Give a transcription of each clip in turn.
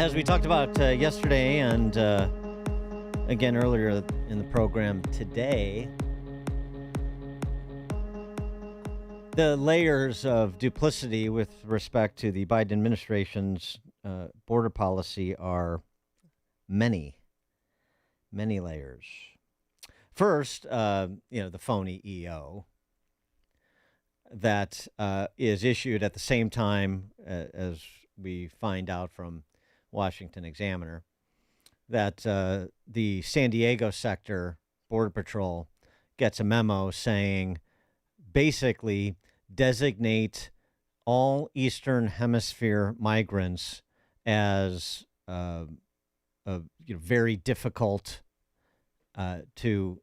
as we talked about yesterday and again earlier in the program today, the layers of duplicity with respect to the Biden administration's border policy are many, many layers. First, the phony EO that is issued at the same time as we find out from Washington Examiner that the San Diego sector Border Patrol gets a memo saying basically designate all Eastern Hemisphere migrants as very difficult to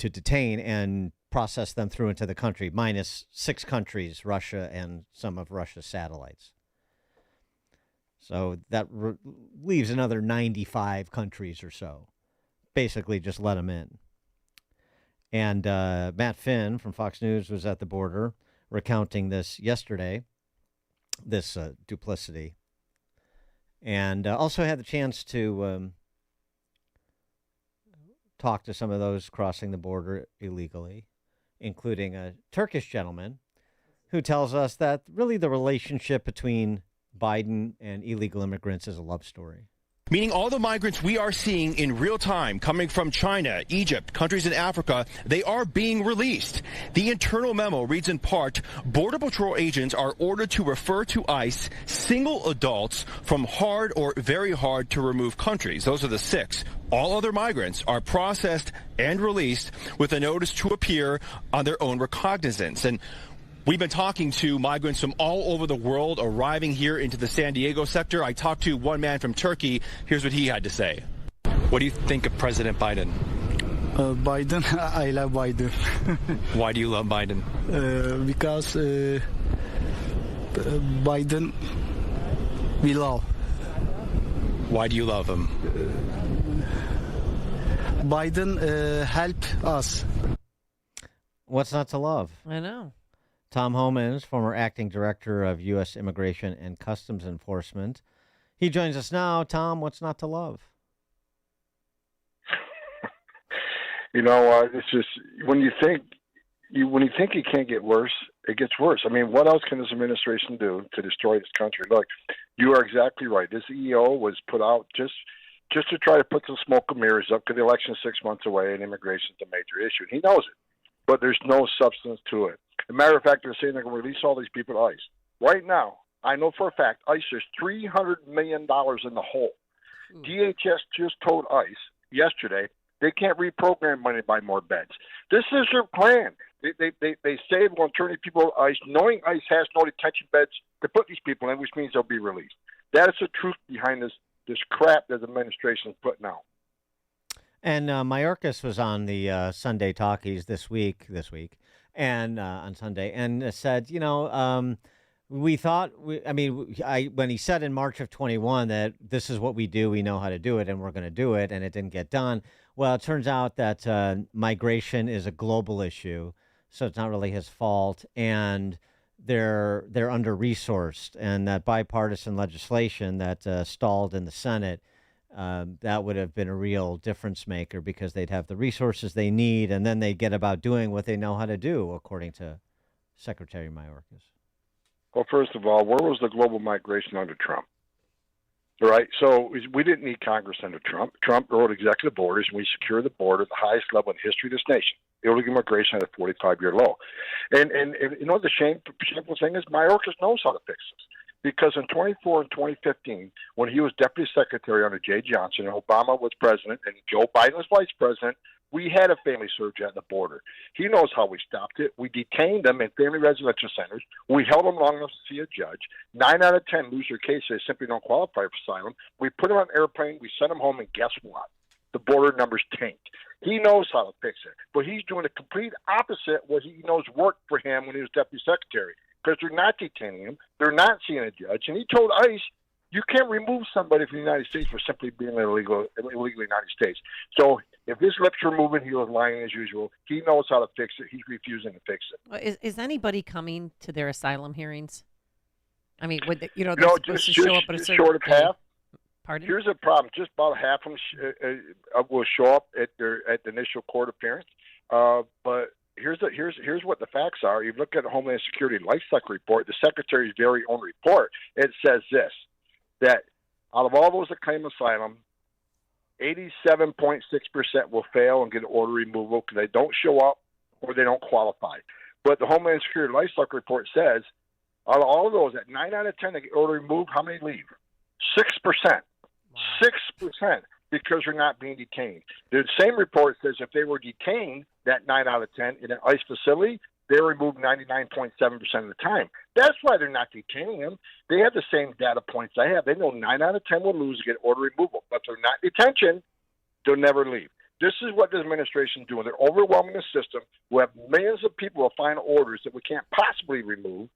detain and process them through into the country, minus 6 countries, Russia and some of Russia's satellites. So that leaves another 95 countries or so. Basically, just let them in. And Matt Finn from Fox News was at the border recounting this yesterday, this duplicity. And also had the chance to talk to some of those crossing the border illegally, including a Turkish gentleman who tells us that really the relationship between Biden and illegal immigrants is a love story. Meaning all the migrants we are seeing in real time coming from China, Egypt, countries in Africa, they are being released. The internal memo reads in part, Border Patrol agents are ordered to refer to ICE single adults from hard or very hard to remove countries. Those are the 6. All other migrants are processed and released with a notice to appear on their own recognizance. And we've been talking to migrants from all over the world arriving here into the San Diego sector. I talked to one man from Turkey. Here's what he had to say. What do you think of President Biden? Biden, I love Biden. Why do you love Biden? Because Biden we love. Why do you love him? Biden help us. What's not to love? I know. Tom Homan is former acting director of U.S. Immigration and Customs Enforcement. He joins us now. Tom, what's not to love? It's just when you think it can't get worse, it gets worse. I mean, what else can this administration do to destroy this country? Look, you are exactly right. This EO was put out just to try to put some smoke and mirrors up because the election is 6 months away and immigration is a major issue. He knows it, but there's no substance to it. As a matter of fact, they're saying they're going to release all these people to ICE. Right now, I know for a fact, ICE is $300 million in the hole. DHS just told ICE yesterday they can't reprogram money by more beds. This is their plan. They say they're going to turn these people to ICE, knowing ICE has no detention beds to put these people in, which means they'll be released. That is the truth behind this crap that the administration is putting out. And Mayorkas was on the Sunday Talkies this week, and on Sunday, and said, we thought, when he said in March of 21 that this is what we do, we know how to do it, and we're going to do it, and it didn't get done. Well, it turns out that migration is a global issue, so it's not really his fault, and they're under-resourced, and that bipartisan legislation that stalled in the Senate, that would have been a real difference maker because they'd have the resources they need, and then they get about doing what they know how to do, according to Secretary Mayorkas. Well, first of all, where was the global migration under Trump? All right, so we didn't need Congress under Trump. Trump wrote executive orders, and we secured the border at the highest level in the history of this nation. Illegal immigration at a 45-year low. And the shameful thing is Mayorkas knows how to fix this. Because in 24 and 2015, when he was deputy secretary under Jay Johnson and Obama was president and Joe Biden was vice president, we had a family surge at the border. He knows how we stopped it. We detained them in family residential centers. We held them long enough to see a judge. 9 out of 10 lose their case. They simply don't qualify for asylum. We put them on an airplane. We sent them home, and guess what? The border numbers tanked. He knows how to fix it, but he's doing the complete opposite what he knows worked for him when he was deputy secretary. Because they're not detaining him, they're not seeing a judge, and he told ICE, you can't remove somebody from the United States for simply being illegal in the United States. So if his lips were moving, he was lying as usual. He knows how to fix it. He's refusing to fix it. Well, is anybody coming to their asylum hearings? I mean, they're just supposed to show up at a certain short of half. Pardon? Here's a problem. Just about half of them will show up at the initial court appearance. But here's what the facts are. You look at the Homeland Security Life Cycle Report, the Secretary's very own report. It says this, that out of all those that claim asylum, 87.6% will fail and get an order removal because they don't show up or they don't qualify. But the Homeland Security Life Cycle Report says out of all of those, at 9 out of 10 that get order removed, how many leave? 6%. 6% because they're not being detained. The same report says if they were detained, that 9 out of 10 in an ICE facility, they're removed 99.7% of the time. That's why they're not detaining them. They have the same data points I have. They know 9 out of 10 will lose and get order removal. But if they're not in detention, they'll never leave. This is what this administration is doing. They're overwhelming the system. We have millions of people with final orders that we can't possibly remove,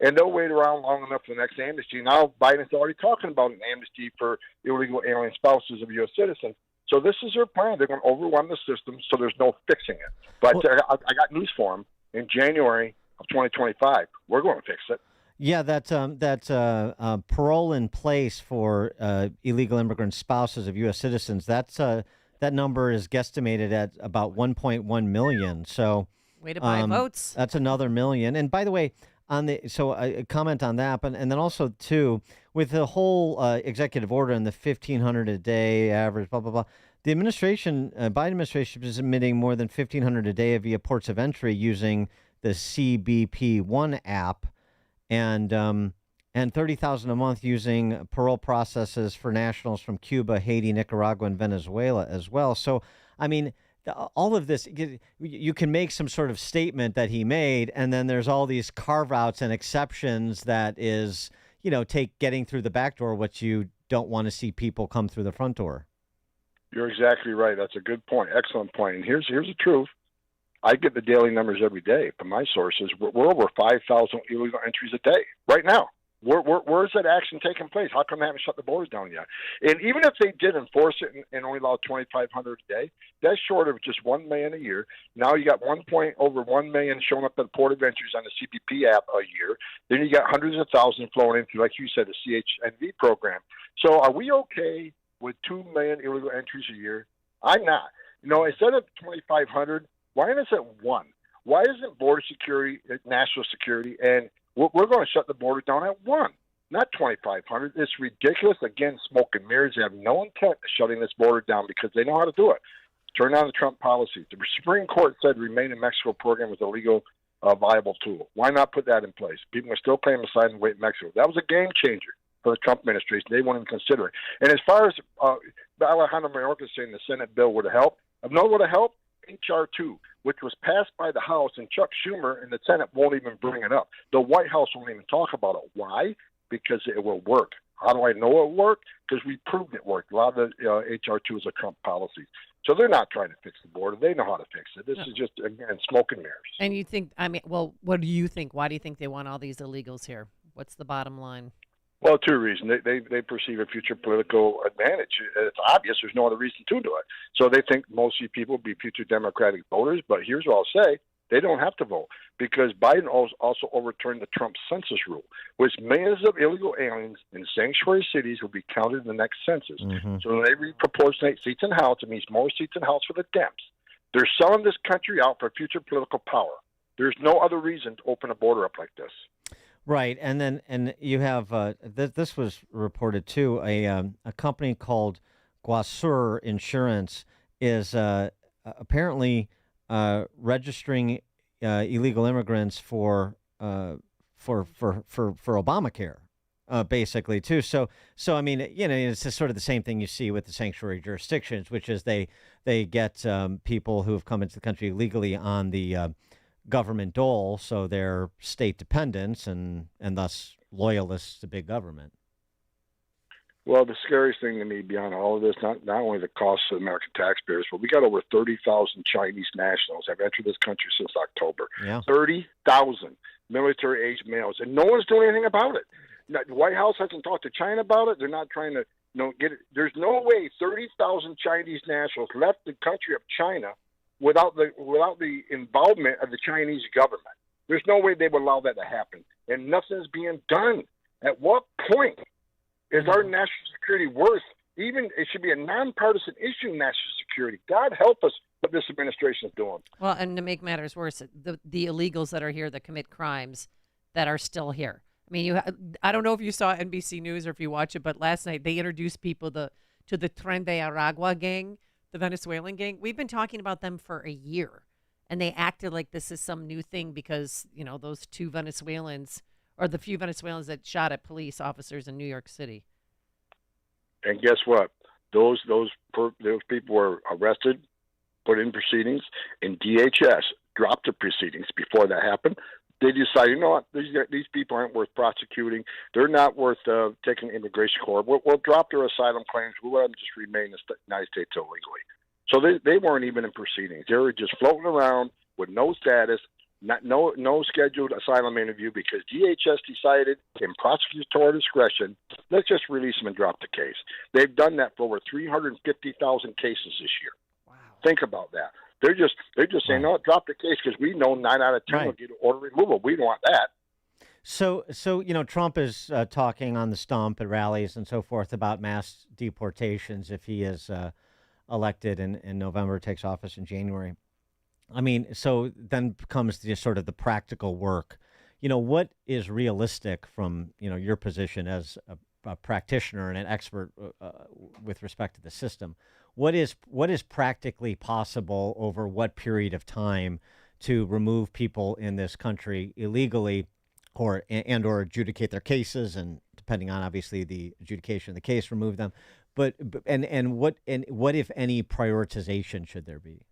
and they'll wait around long enough for the next amnesty. Now Biden's already talking about an amnesty for illegal alien spouses of U.S. citizens. So this is their plan. They're going to overwhelm the system so there's no fixing it. But I got news for them. In January of 2025, we're going to fix it. Yeah, that parole in place for illegal immigrant spouses of U.S. citizens, that number is guesstimated at about 1.1 million. So way to buy votes. That's another million. And by the way, a comment on that, but and then also too with the whole executive order and the 1,500 a day average, blah blah blah. The administration, Biden administration, is admitting more than 1,500 a day via ports of entry using the CBP One app, and 30,000 a month using parole processes for nationals from Cuba, Haiti, Nicaragua, and Venezuela as well. So, I mean, all of this, you can make some sort of statement that he made, and then there's all these carve-outs and exceptions that is, take getting through the back door, what you don't want to see people come through the front door. You're exactly right. That's a good point. Excellent point. And here's the truth. I get the daily numbers every day from my sources. We're over 5,000 illegal entries a day right now. Where's that action taking place? How come they haven't shut the borders down yet? And even if they did enforce it and only allow 2,500 a day, that's short of just 1 million a year. Now you got over 1 million showing up at the port of entries on the CBP app a year. Then you got hundreds of thousands flowing into, like you said, the CHNV program. So are we okay with 2 million illegal entries a year? I'm not. Instead of 2,500, why isn't it 1? Why isn't border security, national security, and we're going to shut the border down at 1, not 2,500. It's ridiculous. Again, smoke and mirrors. They have no intent of shutting this border down because they know how to do it. Turn on the Trump policies. The Supreme Court said Remain in Mexico program was a legal, viable tool. Why not put that in place? People are still claiming asylum and wait in Mexico. That was a game changer for the Trump administration. They won't even consider it. And as far as Alejandro Mayorkas saying the Senate bill would have helped, what would have helped? H.R. 2, which was passed by the House, and Chuck Schumer and the Senate won't even bring it up. The White House won't even talk about it. Why? Because it will work. How do I know it will work? Because we proved it worked. A lot of the H.R. 2 is a Trump policy. So they're not trying to fix the border. They know how to fix it. This is just, again, smoke and mirrors. And you think, what do you think? Why do you think they want all these illegals here? What's the bottom line? Well, 2 reasons. They perceive a future political advantage. It's obvious. There's no other reason to do it. So they think most of these people will be future Democratic voters. But here's what I'll say. They don't have to vote because Biden also overturned the Trump census rule, which millions of illegal aliens in sanctuary cities will be counted in the next census. Mm-hmm. So when they reproportionate seats in the House, it means more seats in the House for the Dems. They're selling this country out for future political power. There's no other reason to open a border up like this. Right, and you have this was reported too. A company called Guasur Insurance is apparently registering illegal immigrants for Obamacare, basically too. So I mean, it's just sort of the same thing you see with the sanctuary jurisdictions, which is they get people who have come into the country illegally on the government dole, so they're state dependents and thus loyalists to big government. Well, the scariest thing to me beyond all of this, not only the cost of American taxpayers, but we got over 30,000 Chinese nationals have entered this country since October. Yeah. 30,000 military-aged males, and no one's doing anything about it. The White House hasn't talked to China about it. They're not trying to get it. There's no way 30,000 Chinese nationals left the country of China without the involvement of the Chinese government. There's no way they would allow that to happen, and nothing's being done. At what point is our national security worth Even it should be a nonpartisan issue, national security. God help us what this administration is doing. Well, and to make matters worse, the illegals that are here that commit crimes that are still here. I mean, I don't know if you saw NBC News or if you watch it, but last night they introduced people to the Tren de Aragua gang, the Venezuelan gang. We've been talking about them for a year, and they acted like this is some new thing because, those two Venezuelans or the few Venezuelans that shot at police officers in New York City. And guess what? Those people were arrested, put in proceedings, and DHS dropped the proceedings before that happened. They decided, you know what, these people aren't worth prosecuting. They're not worth taking immigration court. We'll drop their asylum claims. We'll let them just remain in the United States illegally. So they weren't even in proceedings. They were just floating around with no status, no scheduled asylum interview because DHS decided in prosecutorial discretion, let's just release them and drop the case. They've done that for over 350,000 cases this year. Wow. Think about that. They're just saying, no, drop the case because we know 9 out of 10 will get order removal. We don't want that. So Trump is talking on the stump at rallies and so forth about mass deportations if he is elected in November, takes office in January. I mean, so then comes just sort of the practical work. What is realistic from, your position as a practitioner and an expert with respect to the system? What is practically possible over what period of time to remove people in this country illegally or adjudicate their cases, and depending on obviously the adjudication of the case, remove them. But what if any prioritization should there be?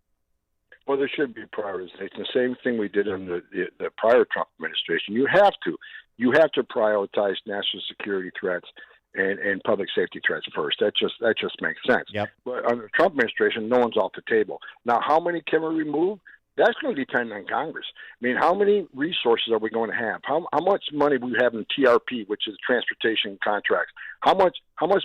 Well, there should be prioritization. The same thing we did in the prior Trump administration. You have to prioritize national security threats and public safety threats first. That just makes sense. Yep. But under the Trump administration, no one's off the table. Now, how many can we remove? That's going to depend on Congress. I mean, how many resources are we going to have? How much money we have in TRP, which is transportation contracts? How much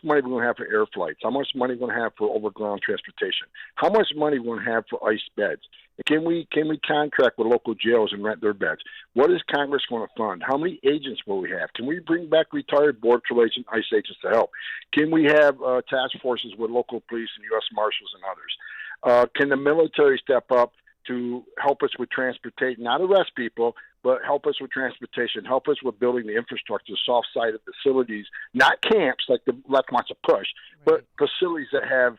money we going to have for air flights? How much money we going to have for overground transportation? How much money we going to have for ICE beds? Can we contract with local jails and rent their beds? What is Congress going to fund? How many agents will we have? Can we bring back retired Border Patrol agents, ICE agents to help? Can we have task forces with local police and U.S. Marshals and others? Can the military step up to help us with transportation, not arrest people, but help us with transportation, help us with building the infrastructure, soft-sided facilities, not camps like the left wants to push, but facilities that have,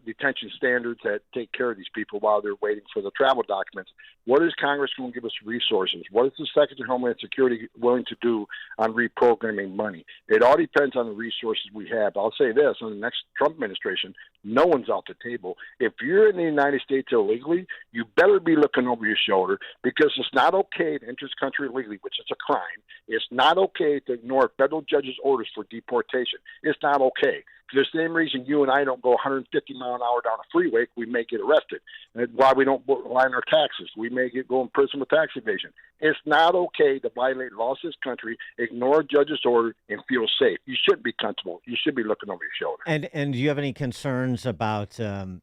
detention standards that take care of these people while they're waiting for the travel documents. What is Congress going to give us resources? What is the Secretary of Homeland Security willing to do on reprogramming money? It all depends on the resources we have. I'll say this, in the next Trump administration, no one's off the table. If you're in the United States illegally, you better be looking over your shoulder because it's not okay to enter this country illegally, which is a crime. It's not okay to ignore federal judges' orders for deportation. It's not okay. For the same reason you and I don't go 150 mile an hour down a freeway, we may get arrested. And why we don't lie on our taxes. We may go in prison with tax evasion. It's not okay to violate laws of this country, ignore a judge's order, and feel safe. You shouldn't be comfortable. You should be looking over your shoulder. And do you have any concerns about and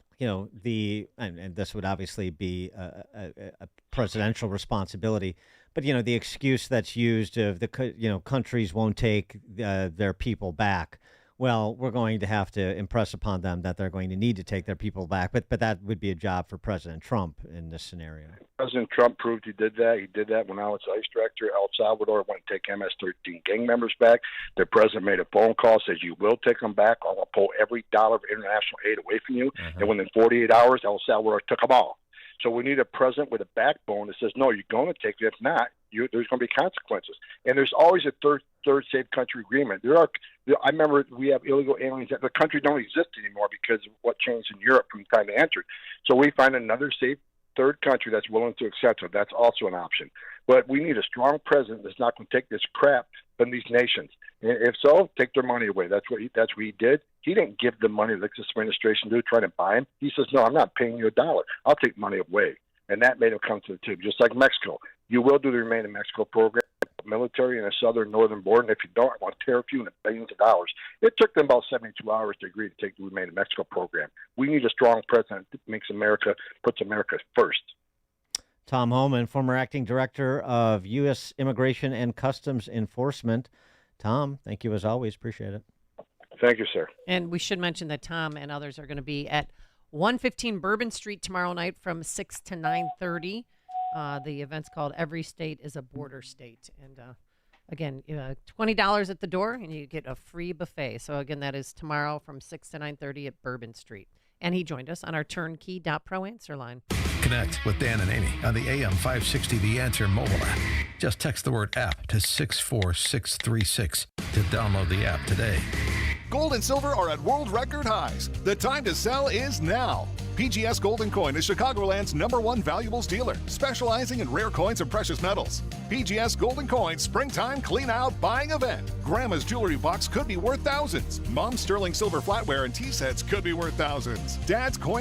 this would obviously be a presidential responsibility, but the excuse that's used of the countries won't take their people back. Well, we're going to have to impress upon them that they're going to need to take their people back. But that would be a job for President Trump in this scenario. President Trump proved he did that. He did that when I was ICE Director. El Salvador went to take MS-13 gang members back. The president made a phone call, says, you will take them back, or I'll pull every dollar of international aid away from you. And within 48 hours, El Salvador took them all. So we need a president with a backbone that says, no, you're going to take it. If not, there's going to be consequences. And there's always a third safe country agreement. I remember we have illegal aliens that the country don't exist anymore because of what changed in Europe from the time they entered. So we find another safe third country that's willing to accept it. That's also an option. But we need a strong president that's not going to take this crap from these nations. And if so, take their money away. That's what he did. He didn't give them money like this administration did, trying to buy him. He says, no, I'm not paying you $1. I'll take money away. And that made him come to the table, just like Mexico. You will do the Remain in Mexico program, military in the southern northern border. And if you don't, I want to tariff you in billions of dollars. It took them about 72 hours to agree to take the Remain in Mexico program. We need a strong president that puts America first. Tom Homan, former acting director of U.S. Immigration and Customs Enforcement. Tom, thank you as always. Appreciate it. Thank you, sir. And we should mention that Tom and others are going to be at 115 Bourbon Street tomorrow night from 6 to 9:30. The event's called Every State is a Border State. And again, $20 at the door, and you get a free buffet. So again, that is tomorrow from 6 to 9:30 at Bourbon Street. And he joined us on our turnkey.pro answer line. Connect with Dan and Amy on the AM 560 The Answer mobile app. Just text the word app to 64636 to download the app today. Gold and silver are at world record highs. The time to sell is now. PGS Gold and Coin is Chicagoland's #1 valuables dealer, specializing in rare coins and precious metals. PGS Gold and Coin Springtime Clean Out Buying Event. Grandma's jewelry box could be worth thousands. Mom's sterling silver flatware and tea sets could be worth thousands. Dad's coin